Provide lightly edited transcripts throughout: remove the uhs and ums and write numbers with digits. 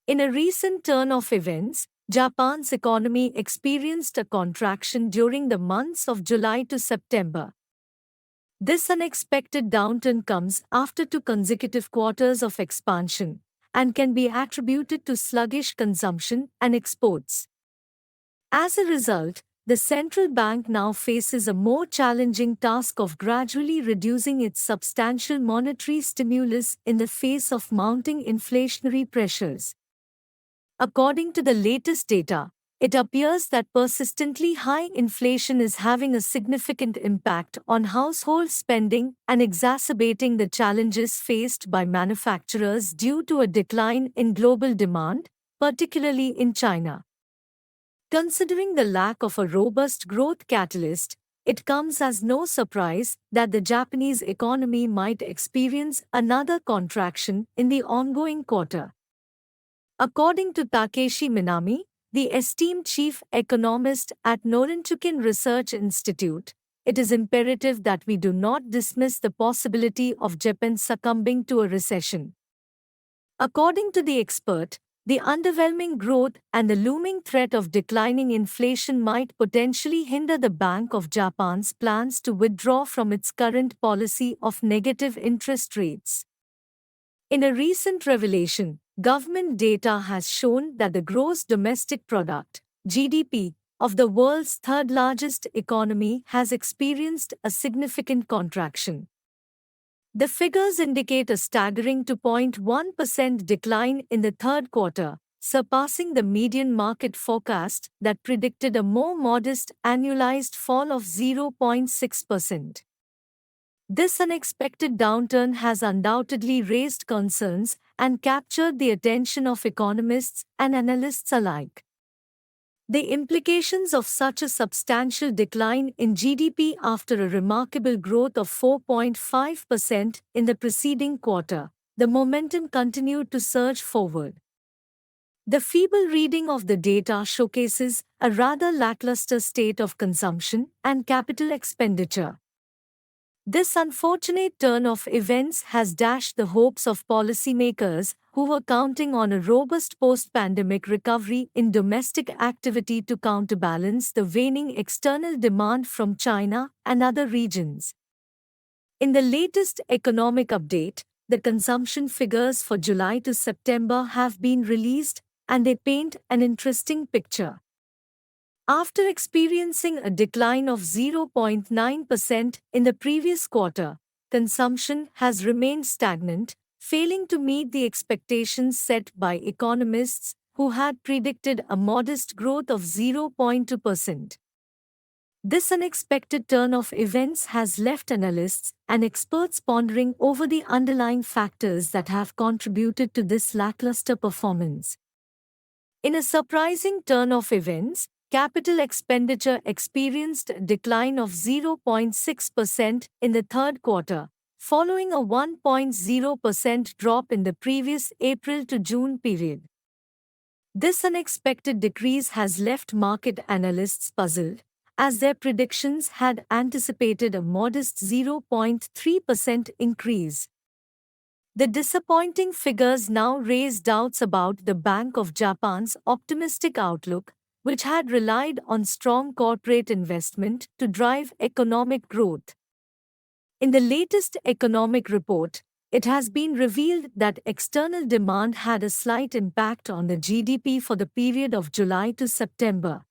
In a recent turn of events, Japan's economy experienced a contraction during the months of July to September. This unexpected downturn comes after two consecutive quarters of expansion and can be attributed to sluggish consumption and exports. As a result, the central bank now faces a more challenging task of gradually reducing its substantial monetary stimulus in the face of mounting inflationary pressures. According to the latest data, it appears that persistently high inflation is having a significant impact on household spending and exacerbating the challenges faced by manufacturers due to a decline in global demand, particularly in China. Considering the lack of a robust growth catalyst, it comes as no surprise that the Japanese economy might experience another contraction in the ongoing quarter. According to Takeshi Minami, the esteemed chief economist at Norinchukin Research Institute, it is imperative that we do not dismiss the possibility of Japan succumbing to a recession. According to the expert, the underwhelming growth and the looming threat of declining inflation might potentially hinder the Bank of Japan's plans to withdraw from its current policy of negative interest rates. In a recent revelation, government data has shown that the gross domestic product (GDP) of the world's third-largest economy has experienced a significant contraction. The figures indicate a staggering 2.1% decline in the third quarter, surpassing the median market forecast that predicted a more modest annualized fall of 0.6%. This unexpected downturn has undoubtedly raised concerns and captured the attention of economists and analysts alike. The implications of such a substantial decline in GDP after a remarkable growth of 4.5% in the preceding quarter, the momentum continued to surge forward. The feeble reading of the data showcases a rather lackluster state of consumption and capital expenditure. This unfortunate turn of events has dashed the hopes of policymakers who were counting on a robust post-pandemic recovery in domestic activity to counterbalance the waning external demand from China and other regions. In the latest economic update, the consumption figures for July to September have been released, and they paint an interesting picture. After experiencing a decline of 0.9% in the previous quarter, consumption has remained stagnant, failing to meet the expectations set by economists who had predicted a modest growth of 0.2%. This unexpected turn of events has left analysts and experts pondering over the underlying factors that have contributed to this lackluster performance. In a surprising turn of events, capital expenditure experienced a decline of 0.6% in the third quarter, following a 1.0% drop in the previous April to June period. This unexpected decrease has left market analysts puzzled, as their predictions had anticipated a modest 0.3% increase. The disappointing figures now raise doubts about the Bank of Japan's optimistic outlook, which had relied on strong corporate investment to drive economic growth. In the latest economic report, it has been revealed that external demand had a slight impact on the GDP for the period of July to September.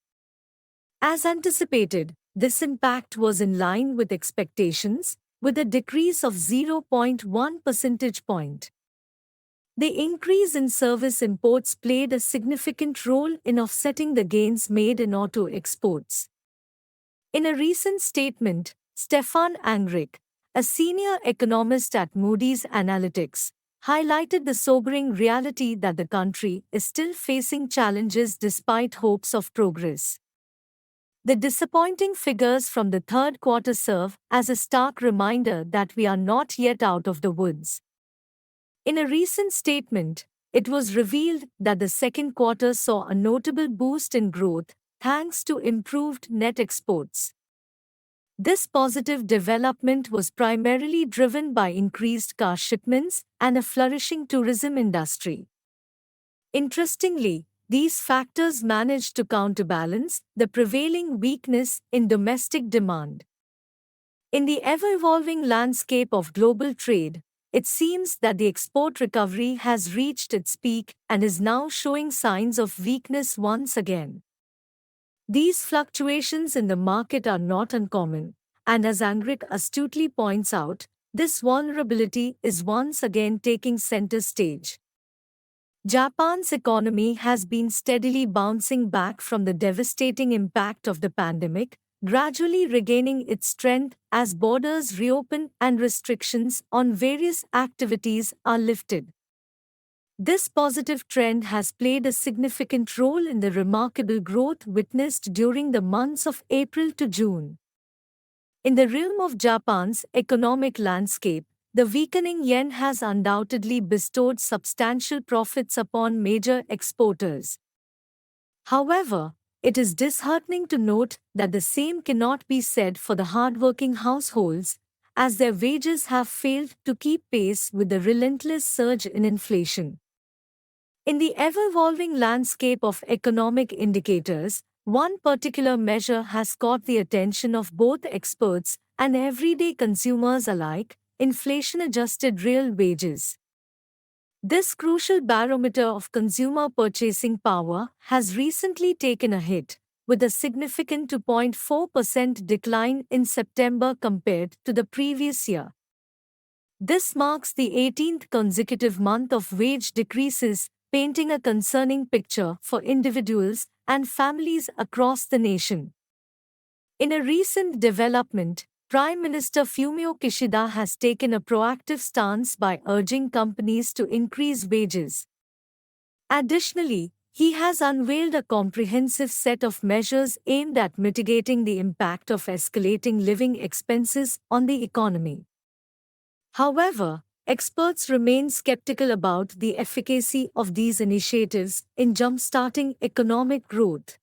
As anticipated, this impact was in line with expectations, with a decrease of 0.1 percentage point. The increase in service imports played a significant role in offsetting the gains made in auto exports. In a recent statement, Stefan Angrick, a senior economist at Moody's Analytics, highlighted the sobering reality that the country is still facing challenges despite hopes of progress. The disappointing figures from the third quarter serve as a stark reminder that we are not yet out of the woods. In a recent statement, it was revealed that the second quarter saw a notable boost in growth thanks to improved net exports. This positive development was primarily driven by increased car shipments and a flourishing tourism industry. Interestingly, these factors manage to counterbalance the prevailing weakness in domestic demand. In the ever-evolving landscape of global trade, it seems that the export recovery has reached its peak and is now showing signs of weakness once again. These fluctuations in the market are not uncommon, and as Angrick astutely points out, this vulnerability is once again taking center stage. Japan's economy has been steadily bouncing back from the devastating impact of the pandemic, gradually regaining its strength as borders reopen and restrictions on various activities are lifted. This positive trend has played a significant role in the remarkable growth witnessed during the months of April to June. In the realm of Japan's economic landscape, the weakening yen has undoubtedly bestowed substantial profits upon major exporters. However, it is disheartening to note that the same cannot be said for the hardworking households, as their wages have failed to keep pace with the relentless surge in inflation. In the ever-evolving landscape of economic indicators, one particular measure has caught the attention of both experts and everyday consumers alike: inflation-adjusted real wages. This crucial barometer of consumer purchasing power has recently taken a hit, with a significant 2.4% decline in September compared to the previous year. This marks the 18th consecutive month of wage decreases, painting a concerning picture for individuals and families across the nation. In a recent development, Prime Minister Fumio Kishida has taken a proactive stance by urging companies to increase wages. Additionally, he has unveiled a comprehensive set of measures aimed at mitigating the impact of escalating living expenses on the economy. However, experts remain skeptical about the efficacy of these initiatives in jump-starting economic growth.